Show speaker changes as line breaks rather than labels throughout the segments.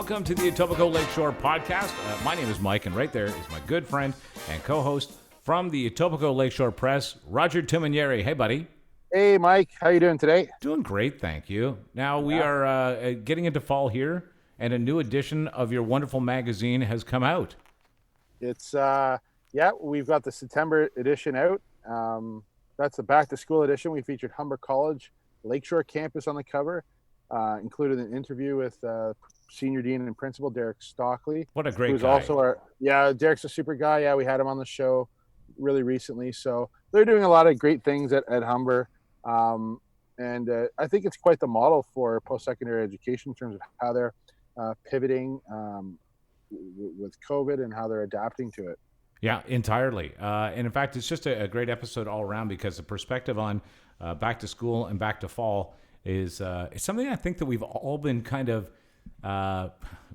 Welcome to the Etobicoke Lakeshore podcast. My name is Mike, and right there is my good friend and co-host from the Etobicoke Lakeshore Press, Roger Tumanieri. Hey, buddy.
Hey, Mike. How you doing today?
Doing great, thank you. Now, we are getting into fall here, and a new edition of your wonderful magazine has come out.
It's, we've got the September edition out. That's the back-to-school edition. We featured Humber College, Lakeshore campus on the cover, included an interview with Senior Dean and Principal Derek Stockley.
What a great
who's
guy.
Also Derek's a super guy. Yeah, we had him on the show really recently. So they're doing a lot of great things at Humber. And I think it's quite the model for post-secondary education in terms of how they're pivoting with COVID and how they're adapting to it.
Yeah, entirely. And in fact, it's just a great episode all around because the perspective on back to school and back to fall is it's something I think that we've all been kind of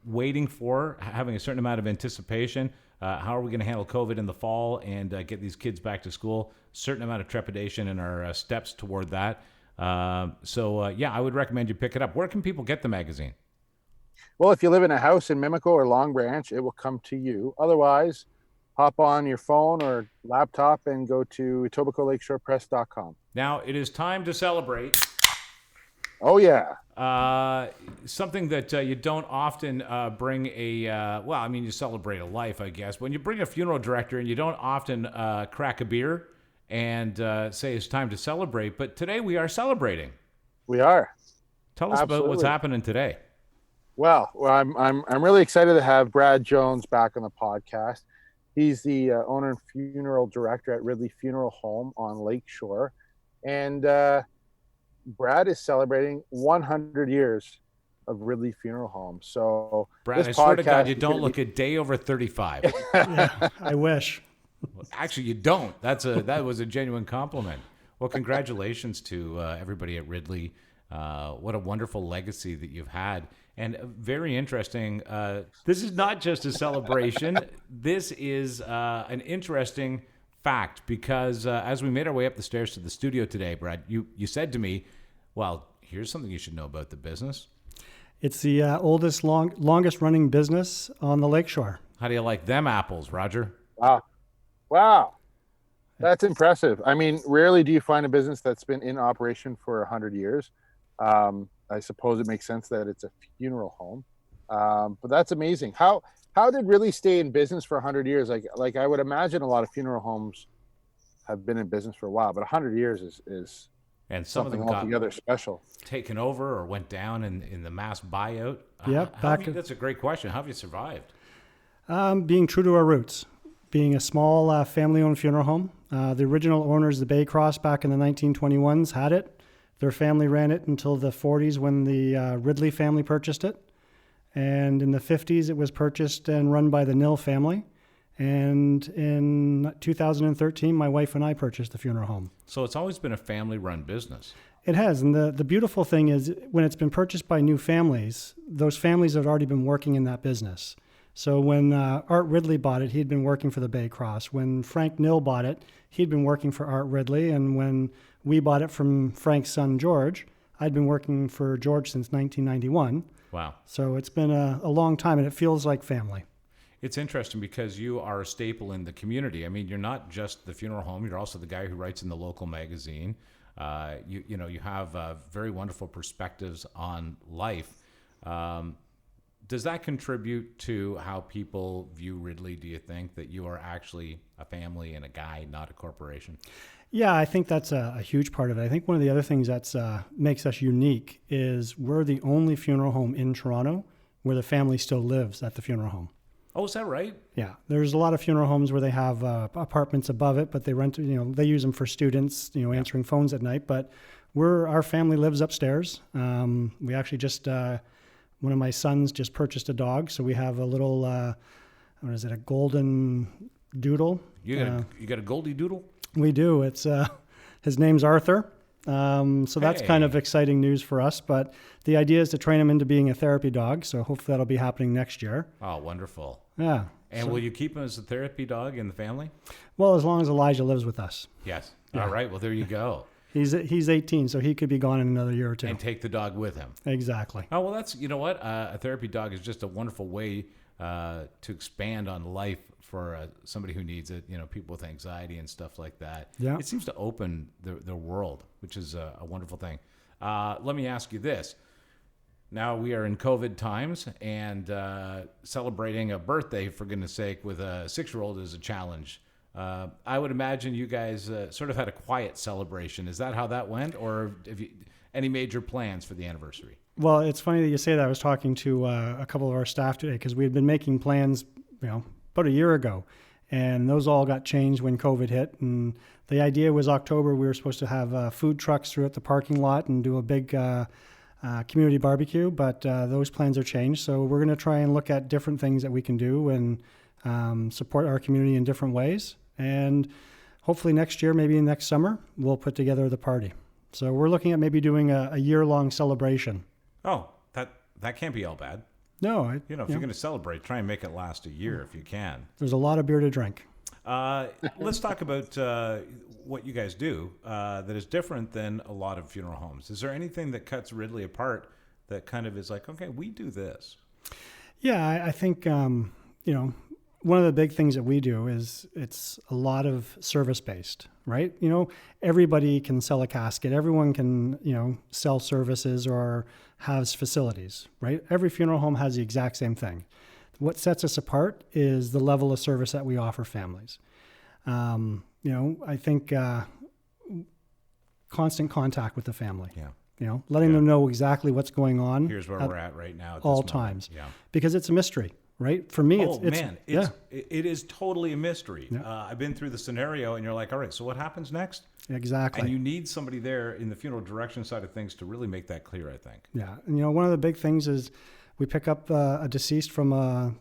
waiting for, having a certain amount of anticipation. How are we going to handle COVID in the fall and get these kids back to school? Certain amount of trepidation in our steps toward that. I would recommend you pick it up. Where can people get the magazine?
Well, if you live in a house in Mimico or Long Branch, it will come to you. Otherwise, hop on your phone or laptop and go to etobicokelakeshorepress.com.
Now, it is time to celebrate.
Oh, yeah.
Something that you don't often bring you celebrate a life, I guess. When you bring a funeral director and you don't often crack a beer and say it's time to celebrate, but today we are celebrating.
We are.
Tell us about what's happening today.
Well, I'm really excited to have Brad Jones back on the podcast. He's the owner and funeral director at Ridley Funeral Home on Lakeshore. And Brad is celebrating 100 years of Ridley Funeral Home. So,
Brad, I swear to God, you don't look a day over 35.
Yeah, I wish.
Actually, you don't. That was a genuine compliment. Well, congratulations to everybody at Ridley. What a wonderful legacy that you've had. And very interesting. This is not just a celebration. This is an interesting fact because as we made our way up the stairs to the studio today, Brad, you said to me, well, here's something you should know about the business.
It's the longest running business on the Lakeshore.
How do you like them apples, Roger?
Wow. That's impressive. I mean, rarely do you find a business that's been in operation for 100 years. I suppose it makes sense that it's a funeral home. But that's amazing. How did Ridley stay in business for 100 years? Like I would imagine a lot of funeral homes have been in business for a while, but 100 years is
and some
something
of them
altogether special.
Taken over or went down in the mass buyout.
Yep.
That's a great question. How have you survived?
Being true to our roots, being a small family-owned funeral home. The original owners, the Bay Cross, back in the 1921s, had it. Their family ran it until the 40s when the Ridley family purchased it. And in the 50s, it was purchased and run by the Nill family. And in 2013, my wife and I purchased the funeral home.
So it's always been a family-run business.
It has. And the beautiful thing is when it's been purchased by new families, those families have already been working in that business. So when Art Ridley bought it, he'd been working for the Bay Cross. When Frank Nill bought it, he'd been working for Art Ridley. And when we bought it from Frank's son, George, I'd been working for George since 1991.
Wow.
So it's been a long time, and it feels like family.
It's interesting because you are a staple in the community. I mean, you're not just the funeral home. You're also the guy who writes in the local magazine. You have very wonderful perspectives on life. Does that contribute to how people view Ridley? Do you think that you are actually a family and a guy, not a corporation?
Yeah, I think that's a huge part of it. I think one of the other things that makes us unique is we're the only funeral home in Toronto where the family still lives at the funeral home.
Oh, is that right?
Yeah, there's a lot of funeral homes where they have apartments above it, but they rent. They use them for students, answering phones at night. But our family lives upstairs. We actually just one of my sons just purchased a dog, so we have a little a golden doodle.
You got a Goldie Doodle?
We do. It's his name's Arthur. So that's kind of exciting news for us. But the idea is to train him into being a therapy dog. So hopefully that'll be happening next year.
Oh, wonderful.
Yeah.
And will you keep him as a therapy dog in the family?
Well, as long as Elijah lives with us.
Yes.
Yeah.
All right. Well, there you go.
He's 18, so he could be gone in another year or two.
And take the dog with him.
Exactly.
Oh, well, that's, you know what? A therapy dog is just a wonderful way to expand on life for somebody who needs it, people with anxiety and stuff like that.
Yeah.
It seems to open the world, which is a wonderful thing. Let me ask you this. Now we are in COVID times, and celebrating a birthday, for goodness sake, with a 6-year-old is a challenge. I would imagine you guys sort of had a quiet celebration. Is that how that went, or have you any major plans for the anniversary?
Well, it's funny that you say that. I was talking to a couple of our staff today because we had been making plans, about a year ago, and those all got changed when COVID hit. And the idea was October we were supposed to have food trucks throughout the parking lot and do a big community barbecue, but those plans are changed. So we're going to try and look at different things that we can do and support our community in different ways. And hopefully next year, maybe next summer, we'll put together the party. So we're looking at maybe doing a year-long celebration.
Oh, that can't be all bad.
No.
If you're going to celebrate, try and make it last a year if you can.
There's a lot of beer to drink.
Let's talk about what you guys do that is different than a lot of funeral homes. Is there anything that cuts Ridley apart that kind of is like, okay, we do this?
Yeah, I think, one of the big things that we do is it's a lot of service-based, right? Everybody can sell a casket. Everyone can, sell services or has facilities, right? Every funeral home has the exact same thing. What sets us apart is the level of service that we offer families. I think constant contact with the family.
Yeah.
Letting them know exactly what's going on.
Here's where we're at right now. At
all
this
times.
Yeah.
Because it's a mystery, right? For me,
it is totally a mystery.
Yeah.
I've been through the scenario, and you're like, all right, so what happens next?
Exactly.
And you need somebody there in the funeral direction side of things to really make that clear, I think.
Yeah. And, one of the big things is we pick up a deceased from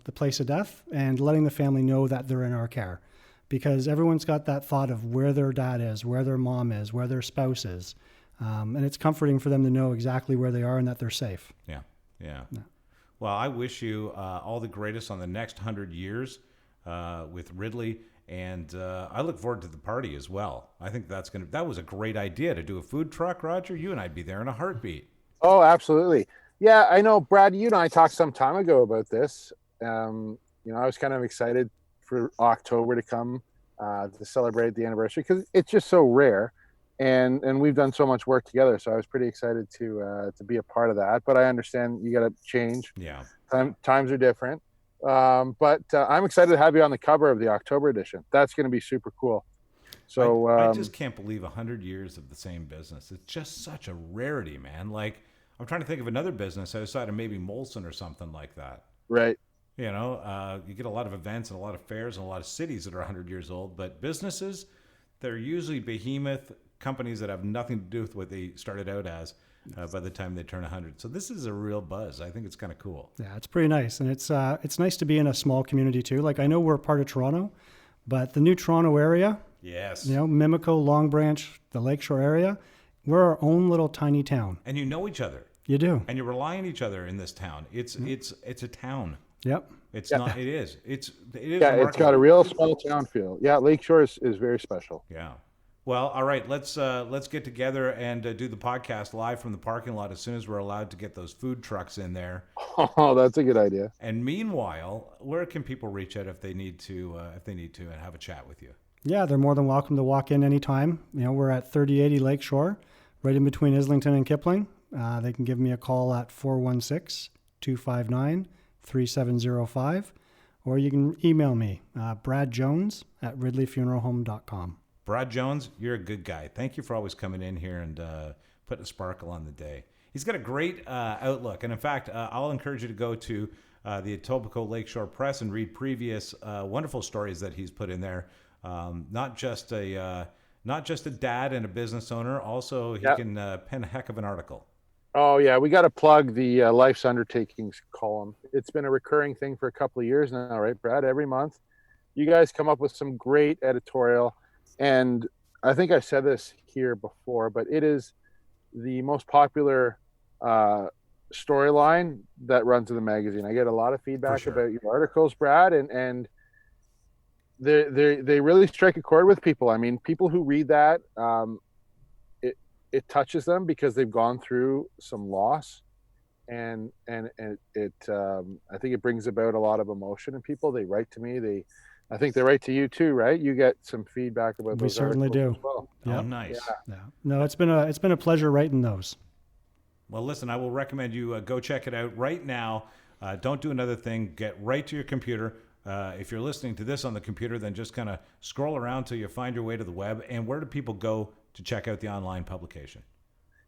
the place of death and letting the family know that they're in our care, because everyone's got that thought of where their dad is, where their mom is, where their spouse is. And it's comforting for them to know exactly where they are and that they're safe.
Yeah. Well, I wish you all the greatest on the next 100 years with Ridley. And I look forward to the party as well. I think that was a great idea to do a food truck, Roger. You and I'd be there in a heartbeat.
Oh, absolutely. Yeah, I know, Brad, you and I talked some time ago about this. I was kind of excited for October to come to celebrate the anniversary because it's just so rare. And we've done so much work together. So I was pretty excited to be a part of that. But I understand you got to change.
Yeah.
Times are different. But I'm excited to have you on the cover of the October edition. That's going to be super cool. So
I just can't believe 100 years of the same business. It's just such a rarity, man. Like, I'm trying to think of another business outside of maybe Molson or something like that.
Right.
You get a lot of events and a lot of fairs and a lot of cities that are 100 years old, but businesses, they're usually behemoth companies that have nothing to do with what they started out as by the time they turn 100. So this is a real buzz. I think it's kind of cool.
Yeah, it's pretty nice. And it's nice to be in a small community too. Like, I know we're part of Toronto, but the new Toronto area,
yes,
Mimico, Long Branch, the Lakeshore area, we're our own little tiny town.
And you know each other.
You do.
And you rely on each other in this town. It's a town.
Yep.
It's not. It is. It is.
Yeah, it's got a real small town feel. Yeah, Lakeshore is very special.
Yeah. Well, all right. Let's get together and do the podcast live from the parking lot as soon as we're allowed to get those food trucks in there.
Oh, that's a good idea.
And meanwhile, where can people reach out if they need to and have a chat with you?
Yeah, they're more than welcome to walk in anytime. We're at 3080 Lakeshore, right in between Islington and Kipling. They can give me a call at 416-259-3705, or you can email me, bradjones@ridleyfuneralhome.com.
Brad Jones, you're a good guy. Thank you for always coming in here and putting a sparkle on the day. He's got a great outlook. And in fact, I'll encourage you to go to the Etobicoke Lakeshore Press and read previous wonderful stories that he's put in there. Not just a dad and a business owner. Also, he can pen a heck of an article.
Oh, yeah. We got to plug the Life's Undertakings column. It's been a recurring thing for a couple of years now, right, Brad? Every month. You guys come up with some great editorial. And I think I said this here before, but it is the most popular storyline that runs in the magazine. I get a lot of feedback about your articles, Brad, and they really strike a chord with people. I mean, people who read that, it touches them because they've gone through some loss, and it I think it brings about a lot of emotion in people. They write to me. I think they write to you too, right? You get some feedback about those.
We certainly do.
As well.
Oh, nice.
Yeah. No, it's been a pleasure writing those.
Well, listen, I will recommend you go check it out right now. Don't do another thing. Get right to your computer. If you're listening to this on the computer, then just kind of scroll around till you find your way to the web. And where do people go to check out the online publication?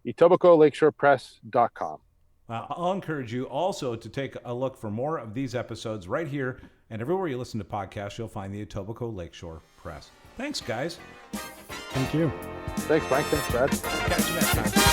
EtobicoLakeshorePress.com.
I'll encourage you also to take a look for more of these episodes right here, and everywhere you listen to podcasts, you'll find the Etobicoke Lakeshore Press. Thanks, guys.
Thank you.
Thanks, Mike. Thanks, Brad.
Catch you next time.